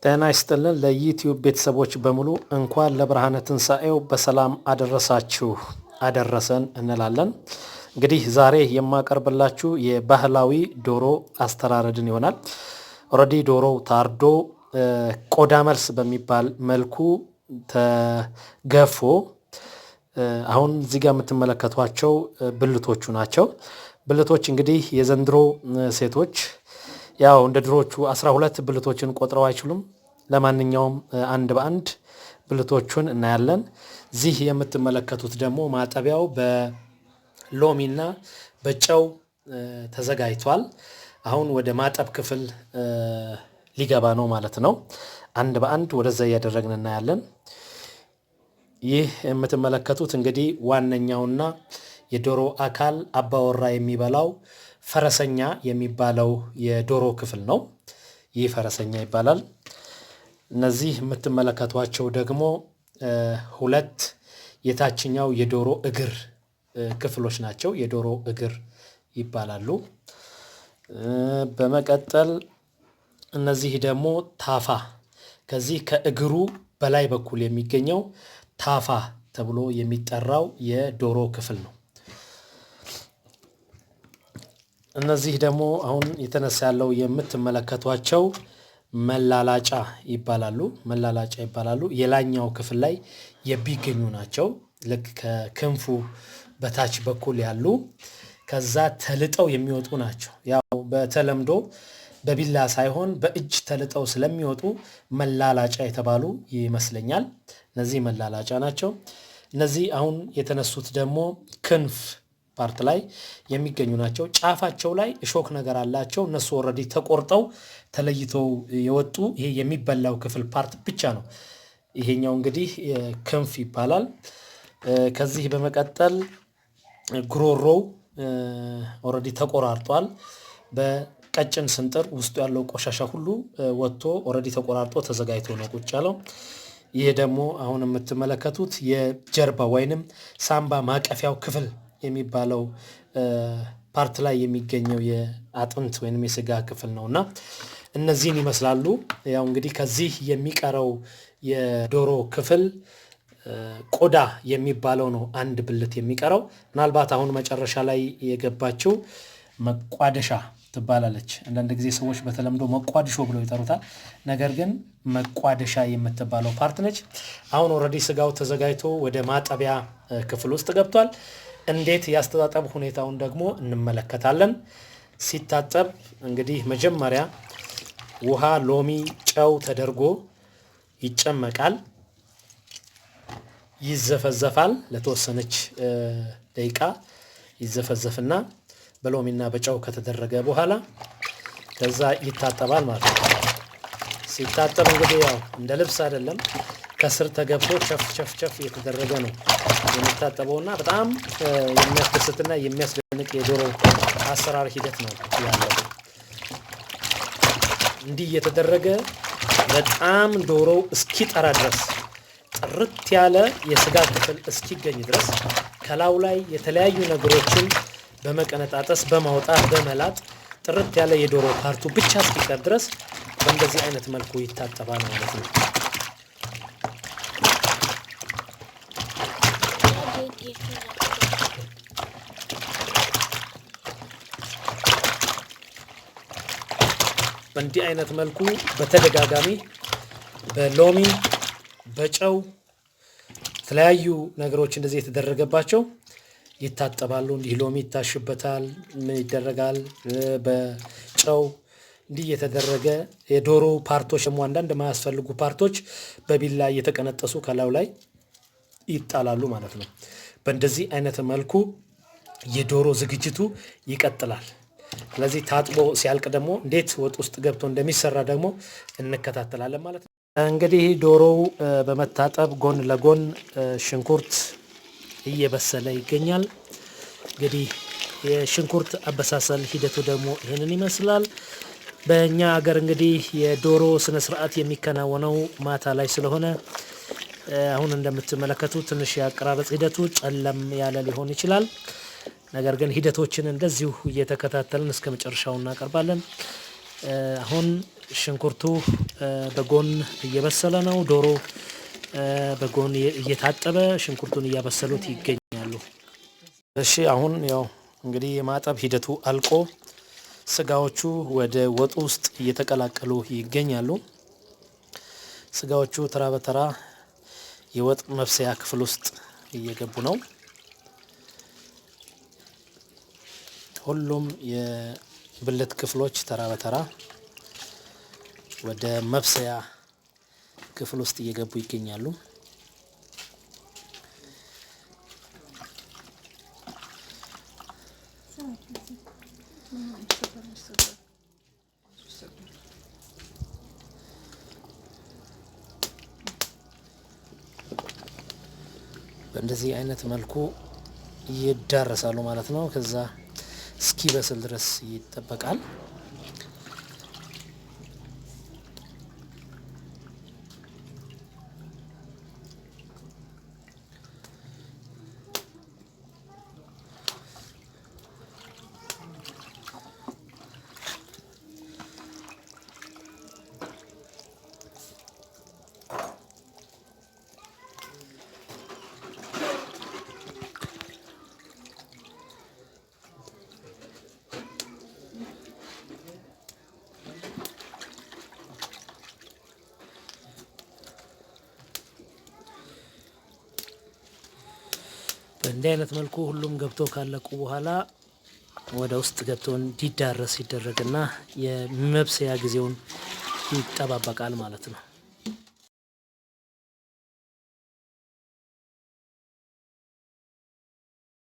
ጤና ይስጥልን ለዩቲዩብ ቤተሰቦች በሙሉ እንኳን ለብርሃነ ትንሣኤው በሰላም አደረሳችሁ አደረሰን እንላለን። እንግዲህ ዛሬ የማቀርብላችሁ የባህላዊ ዶሮ አስተራረድን ይሆናል። ኦልሬዲ ዶሮው ታርዶ ቆዳ መልስ በሚባል መልኩ ተገፎ አሁን እዚህ ጋር የምትመለከቷቸው ብልቶቹ ናቸው። ብልቶች እንግዲህ የዘንድሮ ሴቶች ያው እንደ ድሮቹ 12 ብልቶችን ቆጥረው አይችሉም። ለማንኛውም አንድ በአንድ ብልቶቹን እናያለን። እዚህ የምትመለከቱት ደግሞ ማጠቢያው በሎሚና በጨው ተዘጋጅቷል። አሁን ወደ ማጠብ ክፍል ሊገባ ነው ማለት ነው። አንድ በአንድ ወደዛ እያደረግን እናያለን። ይህ የምትመለከቱት እንግዲህ ዋነኛውና የዶሮ አካል አባወራ የሚበላው ፈረሰኛ የሚባለው የዶሮ ክፍል ነው። ይህ ፈረሰኛ ይባላል። እነዚህ የምትመለከቷቸው ደግሞ ሁለት የታችኛው የዶሮ እግር ክፍሎች ናቸው። የዶሮ እግር ይባላሉ። በመቀጠል እነዚህ ደግሞ ታፋ፣ ከዚህ ከእግሩ በላይ በኩል የሚገኘው ታፋ ተብሎ የሚጠራው የዶሮ ክፍል ነው። እነዚህ ደግሞ አሁን የተነሳ ያለው የምትመለከቷቸው መላላጫ ይባላሉ። መላላጫ ይባላሉ። የላኛው ክፍል ላይ የሚገኙ ናቸው። ልክ ከክንፉ በታች በኩል ያሉ ከዛ ተልጠው የሚወጡ ናቸው። ያው በተለምዶ በቢላ ሳይሆን በእጅ ተልጠው ስለሚወጡ መላላጫ የተባሉ ይመስለኛል። እነዚህ መላላጫ ናቸው። እነዚህ አሁን የተነሱት ደግሞ ክንፍ ፓርት ላይ የሚገኙ ናቸው። ጫፋቸው ላይ እሾክ ነገር አላቸው። እነሱ ኦልሬዲ ተቆርጠው ተለይተው የወጡ ይሄ የሚበላው ክፍል ፓርት ብቻ ነው። ይሄኛው እንግዲህ ክንፍ ይባላል። ከዚህ በመቀጠል ጉሮሮው ኦልሬዲ ተቆራርጧል። በቀጭን ስንጥር ውስጡ ያለው ቆሻሻ ሁሉ ወጥቶ ኦልሬዲ ተቆራርጦ ተዘጋጅቶ ነው ቁጭ ያለው። ይሄ ደግሞ አሁን የምትመለከቱት የጀርባ ወይንም ሳምባ ማቀፊያው ክፍል የሚባለው ፓርት ላይ የሚገኘው የአጥንት ወይንም የስጋ ክፍል ነውና እነዚህን ይመስላሉ። ያው እንግዲህ ከዚህ የሚቀረው የዶሮ ክፍል ቆዳ የሚባለው ነው አንድ ብልት የሚቀረው። ምናልባት አሁን መጨረሻ ላይ የገባችው መቋደሻ ትባላለች። አንዳንድ ጊዜ ሰዎች በተለምዶ መቋድሾ ብለው ይጠሩታል። ነገር ግን መቋደሻ የምትባለው ፓርት ነች። አሁን ኦልሬዲ ስጋው ተዘጋጅቶ ወደ ማጠቢያ ክፍል ውስጥ ገብቷል። እንዴት ያስተጣጠብ ሁኔታውን ደግሞ እንመለከታለን። ሲታጠብ እንግዲህ መጀመሪያ ውሃ፣ ሎሚ፣ ጨው ተደርጎ ይጨመቃል፣ ይዘፈዘፋል። ለተወሰነች ደቂቃ ይዘፈዘፍና በሎሚና በጨው ከተደረገ በኋላ ከዛ ይታጠባል ማለት ነው። ሲታጠብ እንግዲህ ያው እንደ ልብስ አይደለም፣ ከስር ተገብቶ ቸፍ የተደረገ ነው የሚታጠበውና በጣም የሚያስደስትና የሚያስደንቅ የዶሮ አሰራር ሂደት ነው ያለው። እንዲህ የተደረገ በጣም ዶሮው እስኪጠራ ድረስ ጥርት ያለ የስጋ ክፍል እስኪገኝ ድረስ ከላዩ ላይ የተለያዩ ነገሮችን በመቀነጣጠስ በማውጣት በመላጥ ጥርት ያለ የዶሮ ፓርቱ ብቻ እስኪቀር ድረስ በእንደዚህ አይነት መልኩ ይታጠባል ማለት ነው። በእንዲህ አይነት መልኩ በተደጋጋሚ በሎሚ በጨው የተለያዩ ነገሮች እንደዚህ የተደረገባቸው ይታጠባሉ። እንዲህ ሎሚ ይታሽበታል፣ ምን ይደረጋል፣ በጨው እንዲህ የተደረገ የዶሮ ፓርቶች ደግሞ አንዳንድ የማያስፈልጉ ፓርቶች በቢላ እየተቀነጠሱ ከላዩ ላይ ይጣላሉ ማለት ነው። በእንደዚህ አይነት መልኩ የዶሮ ዝግጅቱ ይቀጥላል። ስለዚህ ታጥቦ ሲያልቅ ደግሞ እንዴት ወጥ ውስጥ ገብቶ እንደሚሰራ ደግሞ እንከታተላለን ማለት ነው። እንግዲህ ዶሮው በመታጠብ ጎን ለጎን ሽንኩርት እየበሰለ ይገኛል። እንግዲህ የሽንኩርት አበሳሰል ሂደቱ ደግሞ ይህንን ይመስላል። በእኛ ሀገር እንግዲህ የዶሮ ስነ ስርዓት የሚከናወነው ማታ ላይ ስለሆነ አሁን እንደምትመለከቱ ትንሽ የአቀራረጽ ሂደቱ ጨለም ያለ ሊሆን ይችላል። ነገር ግን ሂደቶችን እንደዚሁ እየተከታተልን እስከ መጨረሻው እናቀርባለን። አሁን ሽንኩርቱ በጎን እየበሰለ ነው። ዶሮ በጎን እየታጠበ ሽንኩርቱን እያበሰሉት ይገኛሉ። እሺ አሁን ያው እንግዲህ የማጠብ ሂደቱ አልቆ ስጋዎቹ ወደ ወጡ ውስጥ እየተቀላቀሉ ይገኛሉ። ስጋዎቹ ተራ በተራ የወጥ መብሰያ ክፍል ውስጥ እየገቡ ነው። ሁሉም የብልት ክፍሎች ተራ በተራ ወደ መብሰያ ክፍል ውስጥ እየገቡ ይገኛሉ። በእንደዚህ አይነት መልኩ ይዳረሳሉ ማለት ነው። ከዛ እስኪበስል ድረስ ይጠበቃል። በእንዲህ አይነት መልኩ ሁሉም ገብቶ ካለቁ በኋላ ወደ ውስጥ ገብቶ እንዲዳረስ ይደረግና የመብሰያ ጊዜውን ይጠባበቃል ማለት ነው።